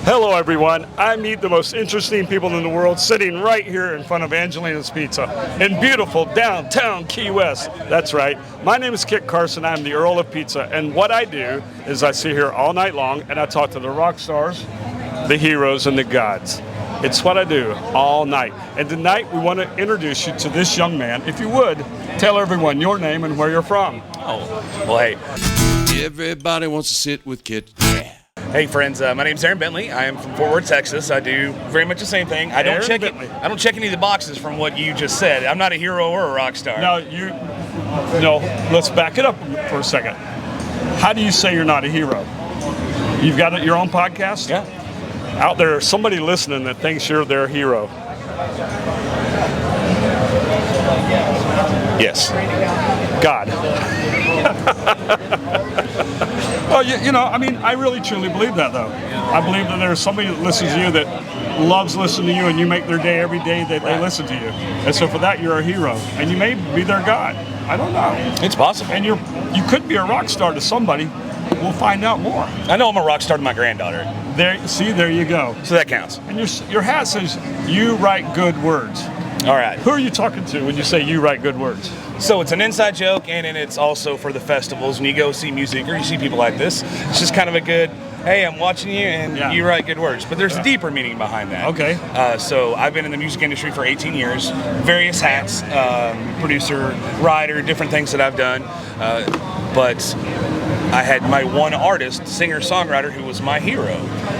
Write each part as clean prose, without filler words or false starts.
Hello everyone, I meet the most interesting people in the world sitting right here in front of Angelina's Pizza in beautiful downtown Key West. That's right, my name is Kit Carson, I'm the Earl of Pizza, and what I do is I sit here all night long and I talk to the rock stars, the heroes, and the gods. It's what I do all night. And tonight we want to introduce you to this young man. If you would, tell everyone your name and where you're from. Oh, well, hey. Everybody wants to sit with Kit. Yeah. Hey friends, my name's Aaron Bentley. I am from Fort Worth, Texas. I do very much the same thing. I don't check any of the boxes from what you just said. I'm not a hero or a rock star. No, let's back it up for a second. How do you say you're not a hero? You've got your own podcast? Yeah. Out there, somebody listening that thinks you're their hero. Yes. God. Well, I really truly believe that, though. I believe that there's somebody that listens to you that loves listening to you, and you make their day every day that they listen to you. And so for that, you're a hero. And you may be their God. I don't know. It's possible. And you could be a rock star to somebody. We'll find out more. I know I'm a rock star to my granddaughter. There you go. So that counts. And your hat says, you write good words. All right. Who are you talking to when you say you write good words? So it's an inside joke, and it's also for the festivals. When you go see music or you see people like this, it's just kind of a good, hey, I'm watching you, and you write good words. But there's a deeper meaning behind that. Okay. So I've been in the music industry for 18 years, various hats, producer, writer, different things that I've done. But I had my one artist, singer-songwriter, who was my hero,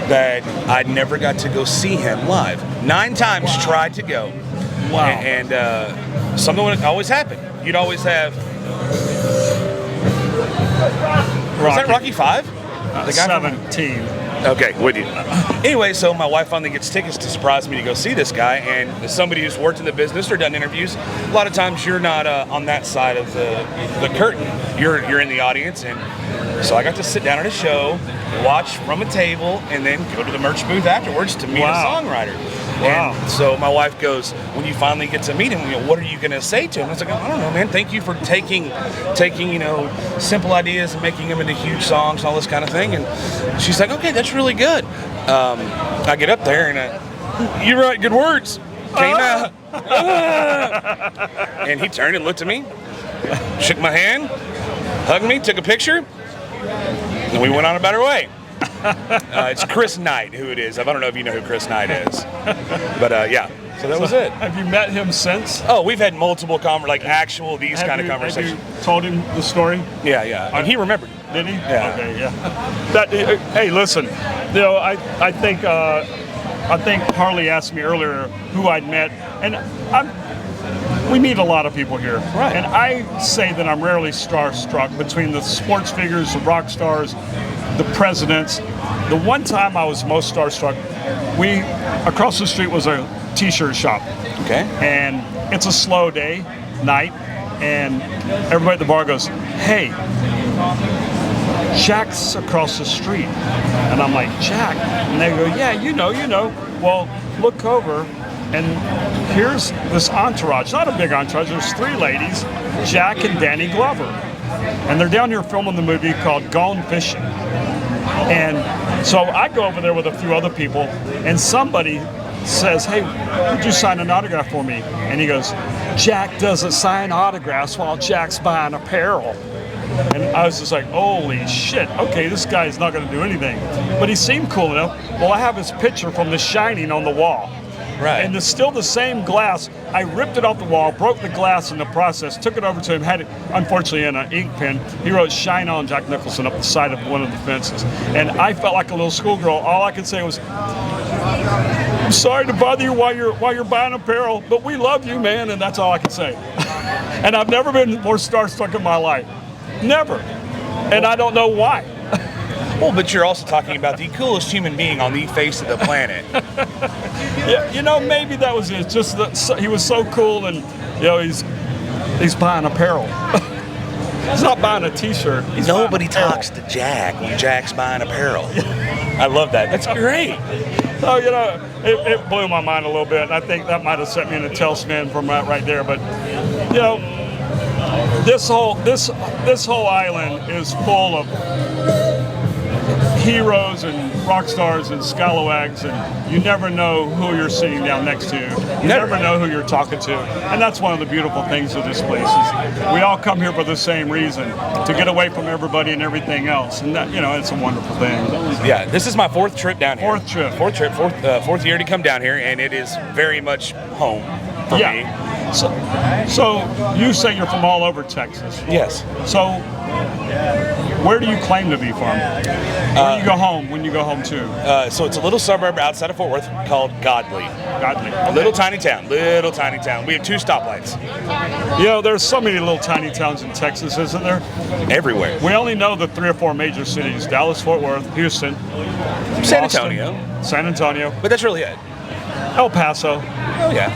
that I never got to go see him live. 9 times tried to go. Wow. And something would always happen. You'd always have... Was that Rocky 5? The guy 17. Okay, with you. Anyway, so my wife finally gets tickets to surprise me to go see this guy, and as somebody who's worked in the business or done interviews, a lot of times you're not on that side of the curtain. You're in the audience, and so I got to sit down at a show, watch from a table, and then go to the merch booth afterwards to meet a songwriter. Wow. And so my wife goes, when you finally get to meet him, what are you going to say to him? I was like, I don't know, man. Thank you for taking simple ideas and making them into huge songs and all this kind of thing. And she's like, okay, that's really good. I get up there and you write good words. Came out. And he turned and looked at me, shook my hand, hugged me, took a picture, and we went on about our way. It's Chris Knight, who it is. I don't know if you know who Chris Knight is, but yeah. So that was it. Have you met him since? Oh, we've had multiple kind of conversations. Have you told him the story? Yeah. And he remembered. Did he? Yeah. Okay, yeah. Hey, listen. I think Harley asked me earlier who I'd met, and we meet a lot of people here. Right. And I say that I'm rarely starstruck between the sports figures, the rock stars, the presidents. The one time I was most starstruck, across the street was a t-shirt shop. Okay. And it's a slow night, and everybody at the bar goes, hey, Jack's across the street. And I'm like, Jack? And they go, yeah, you know. Well, look over, and here's this entourage, not a big entourage, there's 3 ladies, Jack and Danny Glover. And they're down here filming the movie called Gone Fishing. And so I go over there with a few other people, and somebody says, hey, would you sign an autograph for me? And he goes, Jack doesn't sign autographs while Jack's buying apparel. And I was just like, holy shit, okay, this guy's not going to do anything. But he seemed cool enough. Well, I have his picture from The Shining on the wall. Right. And it's still the same glass. I ripped it off the wall, broke the glass in the process, took it over to him, had it, unfortunately, in an ink pen. He wrote Shine On Jack Nicholson up the side of one of the fences. And I felt like a little schoolgirl. All I could say was, I'm sorry to bother you while you're buying apparel, but we love you, man, and that's all I could say. And I've never been more starstruck in my life. Never. And I don't know why. Well, but you're also talking about the coolest human being on the face of the planet. Yeah, maybe that was it. Just that he was so cool, and he's buying apparel. He's not buying a T-shirt. Nobody talks to Jack when Jack's buying apparel. I love that. That's great. So it blew my mind a little bit, and I think that might have set me in a tailspin from right there. But this whole island is full of heroes and rock stars and scalawags, and you never know who you're sitting down next to. You never know who you're talking to. And that's one of the beautiful things of this place is we all come here for the same reason, to get away from everybody and everything else. And that, it's a wonderful thing. Yeah, this is my fourth trip down here. Fourth year to come down here, and it is very much home for me. So you say you're from all over Texas. Yes. So where do you claim to be from? Where do you go home when you go home too? So it's a little suburb outside of Fort Worth called Godley. Okay. Little tiny town. We have 2 stoplights. There's so many little tiny towns in Texas, isn't there? Everywhere. We only know the 3 or 4 major cities: Dallas, Fort Worth, Houston, San Boston, Antonio. San Antonio. But that's really it. El Paso. Oh, yeah.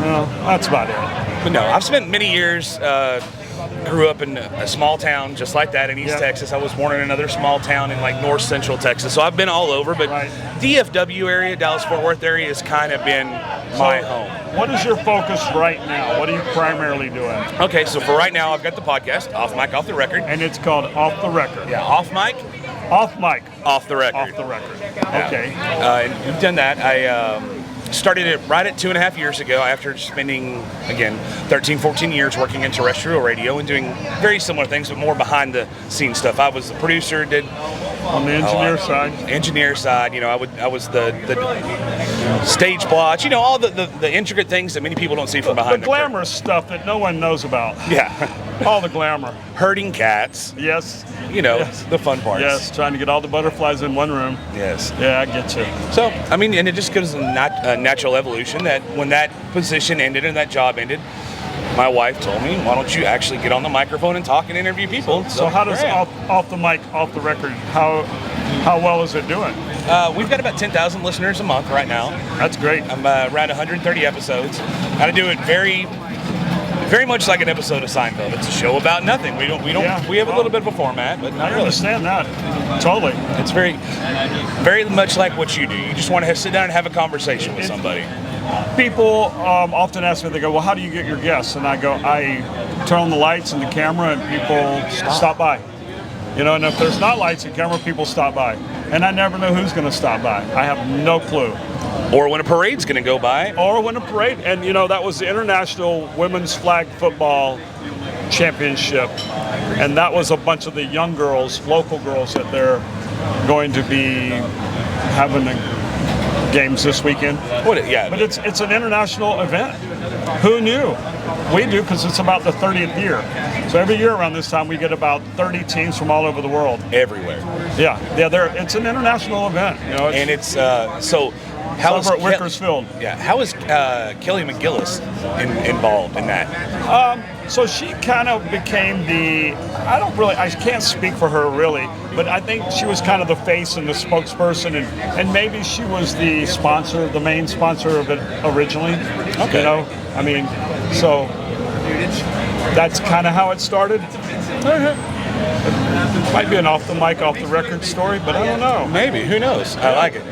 Well, that's about it. But no, I've spent many years, grew up in a small town just like that in East Texas. I was born in another small town in like north central Texas. So I've been all over, but DFW area, Dallas-Fort Worth area has kind of been my home. What is your focus right now? What are you primarily doing? Okay, so for right now, I've got the podcast, Off Mic, Off the Record. And it's called Off the Record. Yeah, Off Mic. Off Mic. Off the Record. Off the Record. Yeah. Okay. And we've done that. I started it right at 2.5 years ago after spending, again, 13, 14 years working in terrestrial radio and doing very similar things, but more behind the scenes stuff. I was the producer, did on the engineer side. I was the stage plots, all the intricate things that many people don't see from behind the glamorous stuff that no one knows about. Yeah. All the glamour. Herding cats. Yes. The fun parts. Yes, trying to get all the butterflies in one room. Yes. Yeah, I get you. So, and it just goes a natural evolution that when that position ended and that job ended, my wife told me, why don't you actually get on the microphone and talk and interview people? So how does off the mic, off the record, how well is it doing? We've got about 10,000 listeners a month right now. That's great. I'm around 130 episodes. I do it very much like an episode of Seinfeld. It's a show about nothing. We have a little bit of a format, but not really. I understand that. Totally. It's very, very much like what you do. You just want to sit down and have a conversation with somebody. People often ask me, they go, well, how do you get your guests? And I go, I turn on the lights and the camera and people stop by. And if there's not lights and camera, people stop by. And I never know who's going to stop by. I have no clue. Or when a parade's going to go by. Or when a parade. And, that was the International Women's Flag Football Championship. And that was a bunch of the young girls, local girls, that they're going to be having the games this weekend. But it's an international event. Who knew? We do, because it's about the 30th year. So every year around this time, we get about 30 teams from all over the world. Everywhere. Yeah. It's an international event. And it's so. How is Wickersfield? How is Kelly McGillis involved in that? So she kind of became I can't speak for her really, but I think she was kind of the face and the spokesperson, and maybe she was the main sponsor of it originally. Okay. So that's kind of how it started. It might be an off the mic, off the record story, but I don't know. Maybe. Who knows? I like it.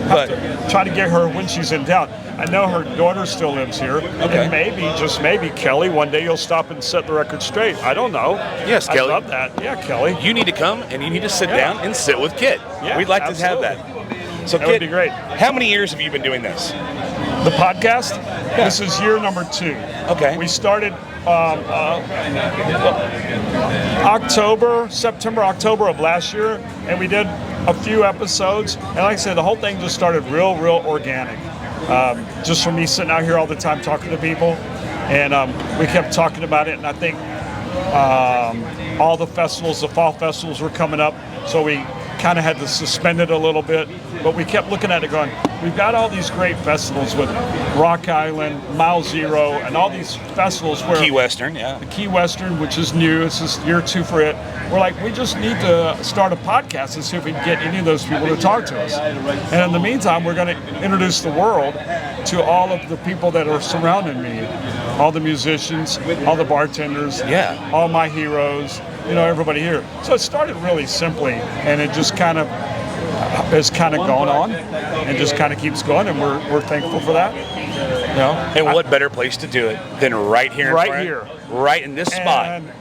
But try to get her when she's in town. I know her daughter still lives here, and maybe Kelly, one day you'll stop and set the record straight. I don't know. Yes, Kelly. I love that. Yeah, Kelly. You need to come and you need to sit down and sit with Kit. Yeah, we'd like absolutely. to have that. So that Kit, would be great. How many years have you been doing this? The podcast? Yeah. This is year number 2. Okay. We started September, October of last year, and we did a few episodes. And like I said, the whole thing just started real organic. Just from me sitting out here all the time talking to people. And we kept talking about it, and I think all the fall festivals were coming up, so we kind of had to suspend it a little bit, but we kept looking at it going, we've got all these great festivals with Rock Island, Mile Zero, and all these festivals where... Key Western, The Key Western, which is new, this is year 2 for it. We're like, we just need to start a podcast and see if we can get any of those people to talk to us. And in the meantime, we're going to introduce the world to all of the people that are surrounding me, all the musicians, all the bartenders, all my heroes, everybody here. So it started really simply, and it just kind of has gone on and just kind of keeps going, and we're thankful for that. You know, And what better place to do it than right here in Right front, here. right in this spot. And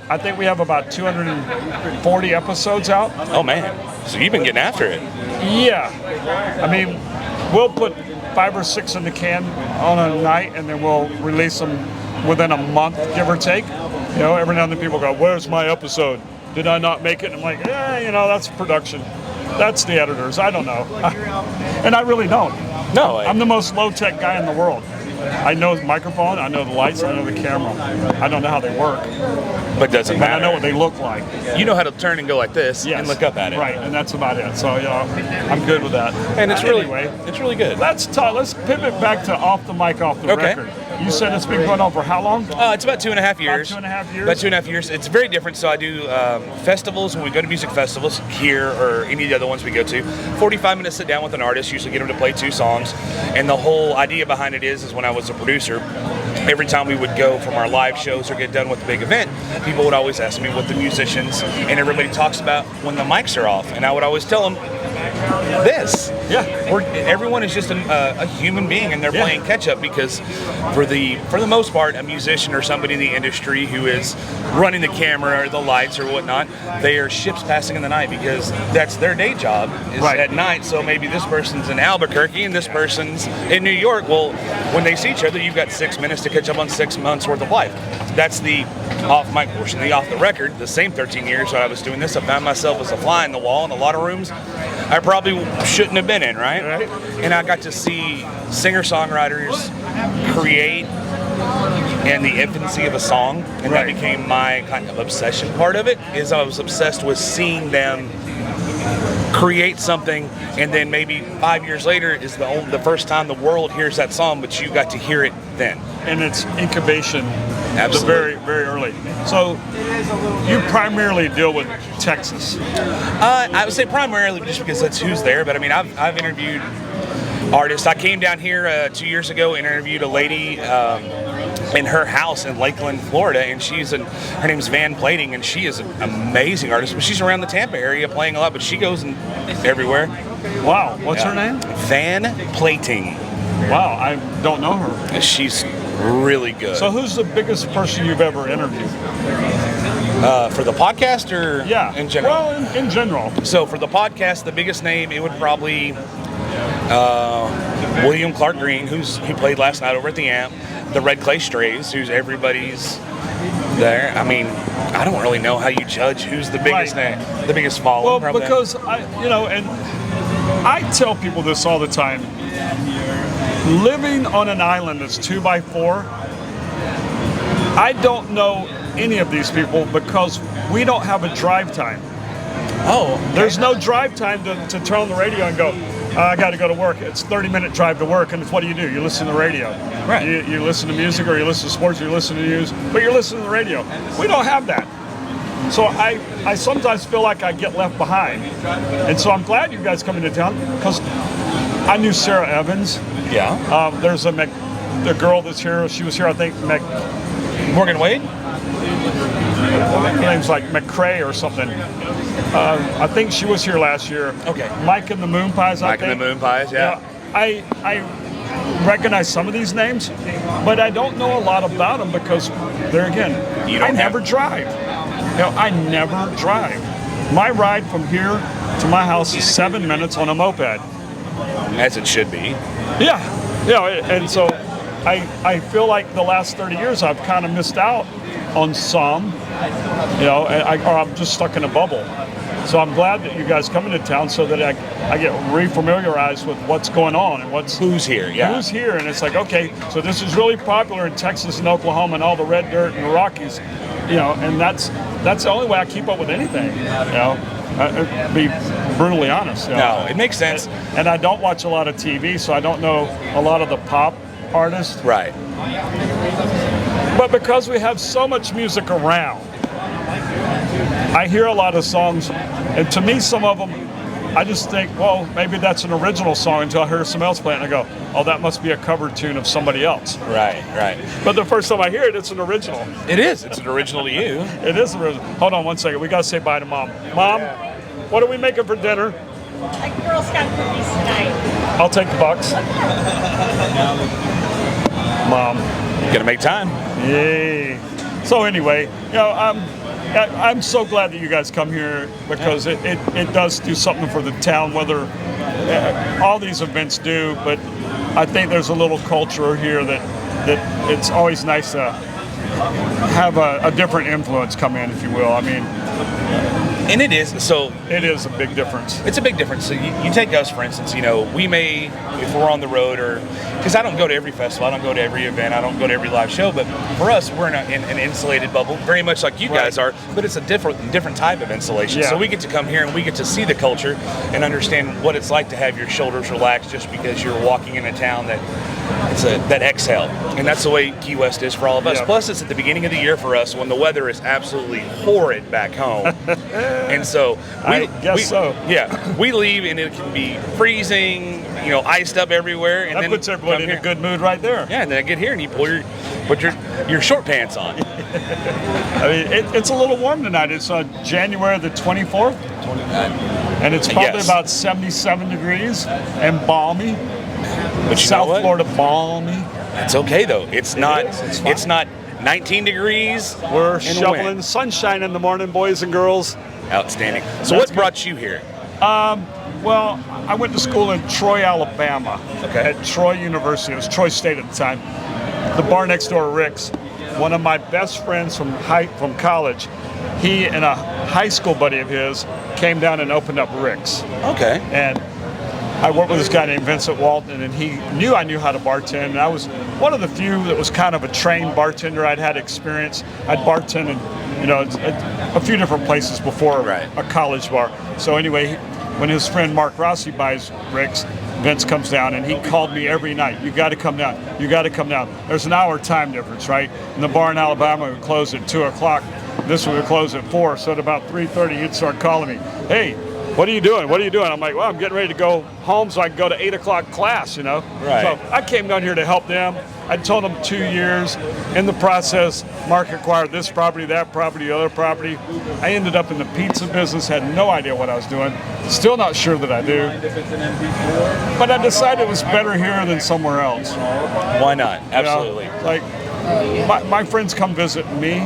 I think we have about 240 episodes out. Oh man, so you've been getting after it. Yeah, I mean, we'll put 5 or 6 in the can on a night, and then we'll release them within a month, give or take. You know, every now and then people go, "Where's my episode? Did I not make it?" And I'm like, you know, that's production. That's the editors. I don't know. And I really don't. No, I'm the most low-tech guy in the world. I know the microphone, I know the lights, I know the camera. I don't know how they work, but doesn't but matter. I know what they look like. You know how to turn and go like this Yes. and look up at it. Right, and that's about it. So, you know, I'm good with that. And it's anyway, really good. let's pivot back to off the mic, off the Okay. record. You said it's been going on for how long? It's about 2.5 years. About 2.5 years? About 2.5 years. It's very different. So I do festivals when we go to music festivals here or any of the other ones we go to. 45 minutes sit down with an artist, usually get them to play 2 songs. And the whole idea behind it is when I was a producer, every time we would go from our live shows or get done with a big event, people would always ask me what the musicians and everybody talks about when the mics are off. And I would always tell them this. Yeah. Everyone is just a human being, and they're playing catch up because, for the most part, a musician or somebody in the industry who is running the camera or the lights or whatnot, they are ships passing in the night because that's their day job is at night. So maybe this person's in Albuquerque and this person's in New York. Well, when they see each other, you've got 6 minutes to catch up on 6 months worth of life. That's the off mic portion. The off the record, the same 13 years that I was doing this, I found myself as a fly in the wall in a lot of rooms I probably shouldn't have been in, right? And I got to see singer-songwriters create in the infancy of a song, and that became my kind of obsession part of it, is I was obsessed with seeing them create something, and then maybe 5 years later is the first time the world hears that song, but you got to hear it then. And it's incubation. Absolutely. Very, very early. So you primarily deal with Texas. I would say primarily just because that's who's there, but I mean, I've interviewed artists. I came down here 2 years ago and interviewed a lady in her house in Lakeland, Florida, and her name's Van Plating, and she is an amazing artist, but she's around the Tampa area playing a lot, but she goes everywhere. Wow. What's her name? Van Plating. Wow, I don't know her. She's really good. So who's the biggest person you've ever interviewed? For the podcast or in general? Well, in general. So for the podcast, the biggest name, it would probably William Clark Green, who played last night over at the Amp. The Red Clay Strays, who's everybody's there. I mean, I don't really know how you judge who's the biggest name, the biggest following. Well, because and I tell people this all the time. Living on an island that's 2x4, I don't know any of these people because we don't have a drive time. Oh, okay. There's no drive time to turn on the radio and go, I got to go to work. It's a 30-minute drive to work, and what do? You listen to the radio. Right. You listen to music, or you listen to sports, or you listen to news, but you're listening to the radio. We don't have that. So I sometimes feel like I get left behind. And so I'm glad you guys come into town, because I knew Sarah Evans. Yeah. There's the girl that's here. She was here, I think, Morgan Wade? her name's like McCrae or something. I think she was here last year. Okay. Mike and the Moon Pies, I think. Mike and the Moon Pies, yeah. I recognize some of these names, but I don't know a lot about them because, I never drive. I never drive. My ride from here to my house is 7 minutes on a moped. As it should be. Yeah. And so I feel like the last 30 years I've kind of missed out on some, or I'm just stuck in a bubble. So I'm glad that you guys come into town so that I get refamiliarized with what's going on and who's here, who's here. And it's like, okay, so this is really popular in Texas and Oklahoma and all the red dirt and the Rockies, and that's the only way I keep up with anything, to be brutally honest. No, it makes sense. And I don't watch a lot of TV, so I don't know a lot of the pop artists. Right. But because we have so much music around, I hear a lot of songs, and to me, some of them, I just think, well, maybe that's an original song until I hear someone else play it, and I go, oh, that must be a cover tune of somebody else. Right. But the first time I hear it, it's an original. It is. It's an original to you. It is original. Hold on one second. We got to say bye to Mom. Mom, what are we making for dinner? Like Girl Scout cookies tonight. I'll take the box. Mom. Gonna make time. Yay. So anyway, I'm so glad that you guys come here because it does do something for the town, whether all these events do, but I think there's a little culture here that it's always nice to have a different influence come in, if you will. I mean, and it is a big difference. It's a big difference. So you take us, for instance, we may, if we're on the road, or because I don't go to every festival, I don't go to every event, I don't go to every live show, but for us, we're in an insulated bubble, very much like you guys are, but it's a different type of insulation. Yeah. So we get to come here and we get to see the culture and understand what it's like to have your shoulders relaxed just because you're walking in a town that exhale. And that's the way Key West is for all of us. Yeah. Plus, it's at the beginning of the year for us when the weather is absolutely horrid back home. And so I guess so. Yeah, we leave and it can be freezing, iced up everywhere. And That then puts everybody in a good mood right there. Yeah, and then I get here and you put your short pants on. I mean, it's a little warm tonight. It's January the 24th. 29. And it's probably Yes. about 77 degrees and balmy. But South Florida balmy. It's okay though. It's not. It's not 19 degrees. We're and shoveling wind. sunshine in the morning, boys and girls. Outstanding. So what brought you here? Well, I went to school in Troy, Alabama. Okay. At Troy University. It was Troy State at the time. The bar next door, Rick's, one of my best friends from college, he and a high school buddy of his came down and opened up Rick's. Okay. And I worked with this guy named Vincent Walton, and he knew I knew how to bartend. And I was one of the few that was kind of a trained bartender. I'd had experience. I'd bartended, a few different places before a college bar. So anyway, when his friend Mark Rossi buys Rick's, Vince comes down and he called me every night. You got to come down. You got to come down. There's an hour time difference, right? And the bar in Alabama would close at 2:00. This would close at 4. So at about 3:30, he'd start calling me. Hey, what are you doing? What are you doing? I'm like, well, I'm getting ready to go home so I can go to 8:00 class, Right. So I came down here to help them. I told them 2 years. In the process, Mark acquired this property, that property, the other property. I ended up in the pizza business, had no idea what I was doing. Still not sure that I do. But I decided it was better here than somewhere else. Why not? Absolutely. Like, my friends come visit me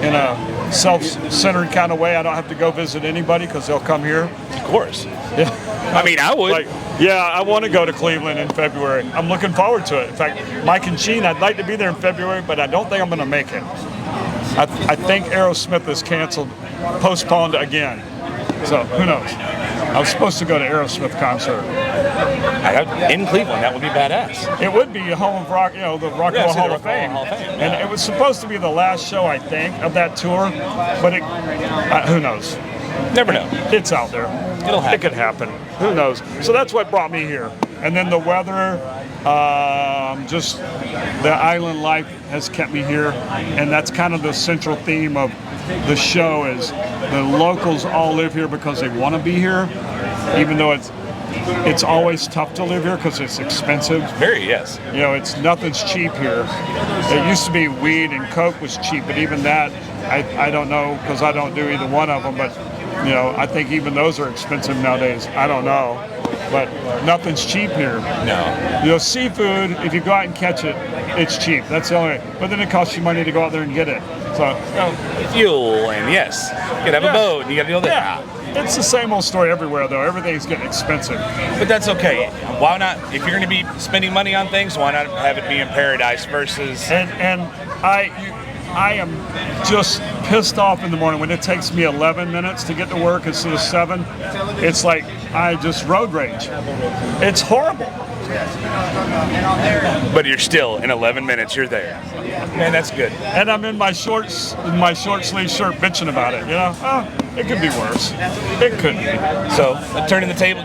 in a self-centered kind of way. I don't have to go visit anybody because they'll come here. Of course. Yeah. I mean, I would. I want to go to Cleveland in February. I'm looking forward to it. In fact, Mike and Gene, I'd like to be there in February, but I don't think I'm going to make it. I think Aerosmith is canceled, postponed again. So who knows? I was supposed to go to Aerosmith concert. In Cleveland, that would be badass. It would be a home of rock, the Rock and Roll Hall of Fame. And it was supposed to be the last show, I think, of that tour, but who knows? Never know. It's out there. It'll happen. It could happen. Who knows? So that's what brought me here. And then the weather, just the island life has kept me here. And that's kind of the central theme of the show is the locals all live here because they want to be here, even though it's always tough to live here because it's expensive. Very, yes. Nothing's cheap here. It used to be weed and coke was cheap, but even that, I don't know because I don't do either one of them, but I think even those are expensive nowadays. I don't know, but nothing's cheap here. No. Seafood, if you go out and catch it, it's cheap. That's the only way. But then it costs you money to go out there and get it. So fuel and yes, you gotta have a boat and you gotta do all that. Yeah. It's the same old story everywhere, though. Everything's getting expensive. But that's okay. Why not? If you're going to be spending money on things, why not have it be in paradise versus? And I am just pissed off in the morning when it takes me 11 minutes to get to work instead of 7. It's like I just road rage. It's horrible. But you're still in 11 minutes. You're there. Man, that's good. And I'm in my short sleeve shirt bitching about it. It could be worse. It could be. So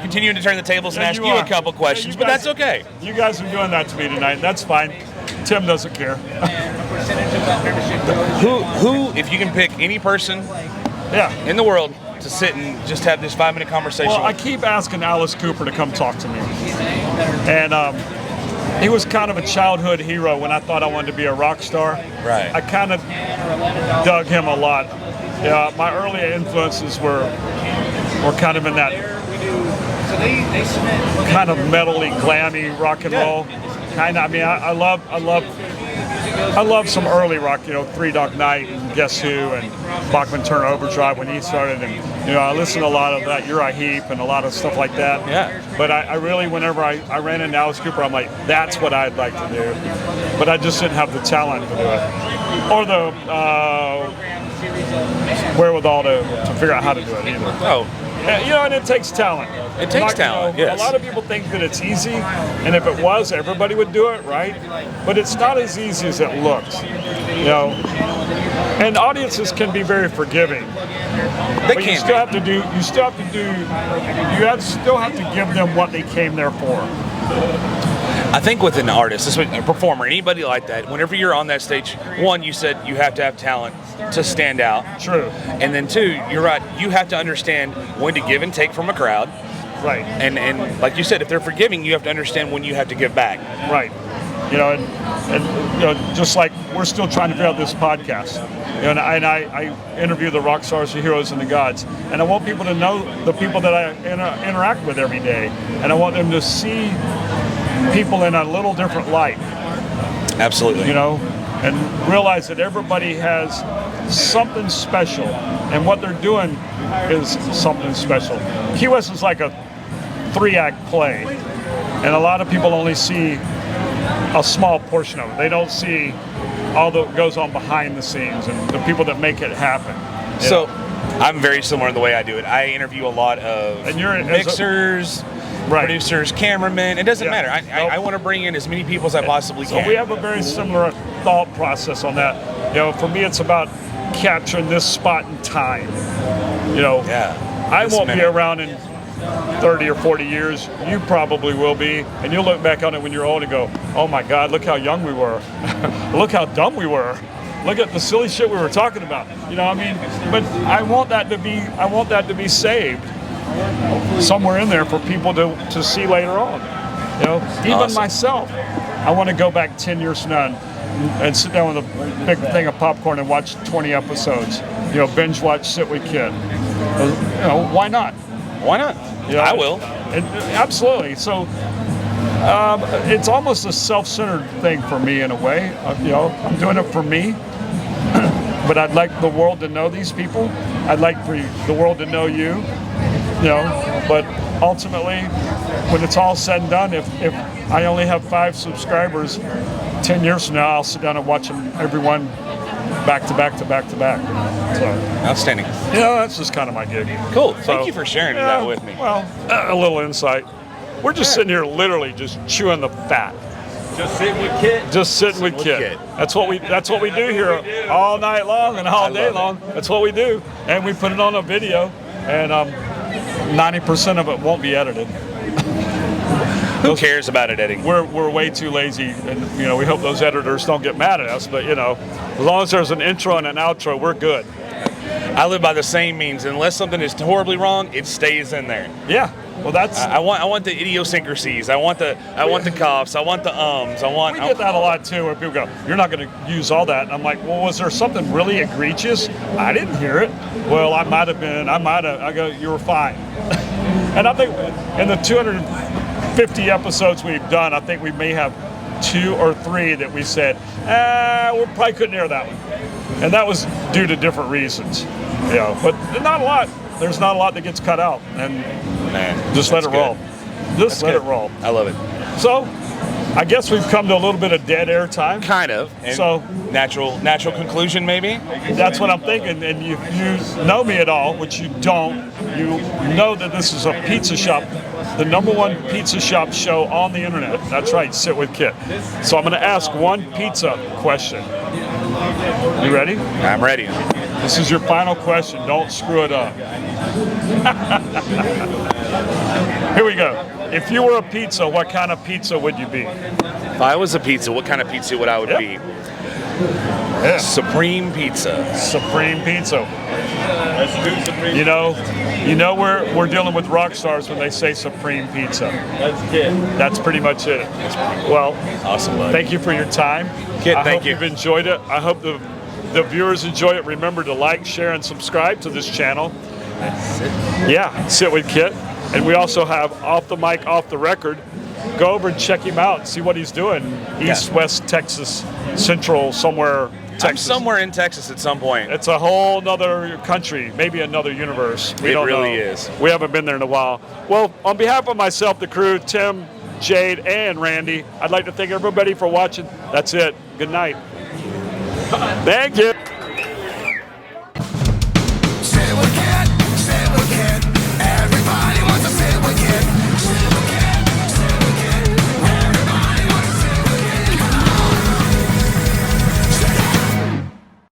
continuing to turn the tables and ask you a couple questions, but that's okay. You guys are doing that to me tonight. That's fine. Tim doesn't care. Who, if you can pick any person in the world to sit and just have this 5-minute conversation Well, I with? keep asking Alice Cooper to come talk to me. And he was kind of a childhood hero when I thought I wanted to be a rock star. Right. I kind of dug him a lot. My early influences were kind of in that kind of metally, glammy rock and roll. I love I love some early rock, Three Dog Night and Guess Who and Bachman Turner Overdrive when he started, and I listen to a lot of that Uriah Heep and a lot of stuff like that. Yeah. But I really, whenever I ran into Alice Cooper, I'm like, that's what I'd like to do. But I just didn't have the talent to do it, or the wherewithal to figure out how to do it either. Oh. And it takes talent. It takes talent, yes. A lot of people think that it's easy, and if it was, everybody would do it, right? But it's not as easy as it looks, And audiences can be very forgiving. They You still have to give them what they came there for. I think with an artist, a performer, anybody like that, whenever you're on that stage, one, you said you have to have talent to stand out. True. And then two, you're right, you have to understand when to give and take from a crowd. Right. And like you said, if they're forgiving, you have to understand when you have to give back. Right. And just like we're still trying to figure out this podcast. And I interview the rock stars, the heroes, and the gods. And I want people to know the people that I interact with every day. And I want them to see people in a little different light. Absolutely. And realize that everybody has something special. And what they're doing is something special. Key West is like a 3-act play. And a lot of people only see a small portion of it. They don't see all that goes on behind the scenes and the people that make it happen. So I'm very similar in the way I do it. I interview a lot of mixers, producers, cameramen. It doesn't matter. I want to bring in as many people as I possibly can. So we have a very similar thought process on that. For me, it's about capturing this spot in time. I won't be around in 30 or 40 years. You probably will be, and you'll look back on it when you're old and go, "Oh my God, look how young we were. Look how dumb we were. Look at the silly shit we were talking about." But I want that to be saved somewhere in there for people to see later on. Even Awesome. myself, I want to go back 10 years from now and sit down with a big thing of popcorn and watch 20 episodes. Binge watch Sit with Kit. Why not? Why not? I will. Absolutely. So it's almost a self-centered thing for me in a way. I'm doing it for me, but I'd like the world to know these people. I'd like for the world to know you. But ultimately, when it's all said and done, if I only have 5 subscribers, 10 years from now, I'll sit down and watch them, everyone back to back to back to back. So, outstanding. That's just kind of my gig. Cool. Thank you for sharing that with me. Well, a little insight. We're just sitting here literally just chewing the fat. Just sitting with Kit. Just sitting with Kit. That's what we do here all night long and all day long. That's what we do. And we put it on a video, and 90% of it won't be edited. Who cares about editing? We're way too lazy, and we hope those editors don't get mad at us. But as long as there's an intro and an outro, we're good. I live by the same means. Unless something is horribly wrong, it stays in there. Yeah. Well, that's. I want the idiosyncrasies. I want the coughs. I want the ums. We get that a lot too, where people go, "You're not going to use all that," and I'm like, "Well, was there something really egregious? I didn't hear it." Well, I might have been. I go, "You were fine." And I think in the 250 episodes we've done, I think we may have 2 or 3 that we said, we probably couldn't air that one, and that was due to different reasons. But not a lot. There's not a lot that gets cut out, and just let it roll. Just let it roll. I love it. So, I guess we've come to a little bit of dead air time. Kind of. And so natural conclusion, maybe. That's what I'm thinking. And you know me at all, which you don't. You know that this is a pizza shop, the #1 pizza shop show on the internet. That's right, Sit with Kit. So I'm going to ask one pizza question. You ready? I'm ready. This is your final question. Don't screw it up. Here we go. If you were a pizza, what kind of pizza would you be? If I was a pizza, what kind of pizza would I be? Yeah. Supreme pizza. Supreme pizza. Let's do Supreme. We're dealing with rock stars when they say Supreme Pizza. That's Kit. That's pretty much it. Well, awesome. Buddy. Thank you for your time. Kit, I thank hope you. you've enjoyed it. I hope the viewers enjoy it. Remember to like, share, and subscribe to this channel. Yeah, Sit with Kit. And we also have Off the Mic, Off the Record. go over and check him out, see what he's doing. East, West, Texas, Central, somewhere. I'm Texas. somewhere in Texas at some point. It's a whole nother country, maybe another universe. We It don't really know. is. We haven't been there in a while. Well, on behalf of myself, the crew, Tim, Jade, and Randy, I'd like to thank everybody for watching. That's it. Good night. Thank you.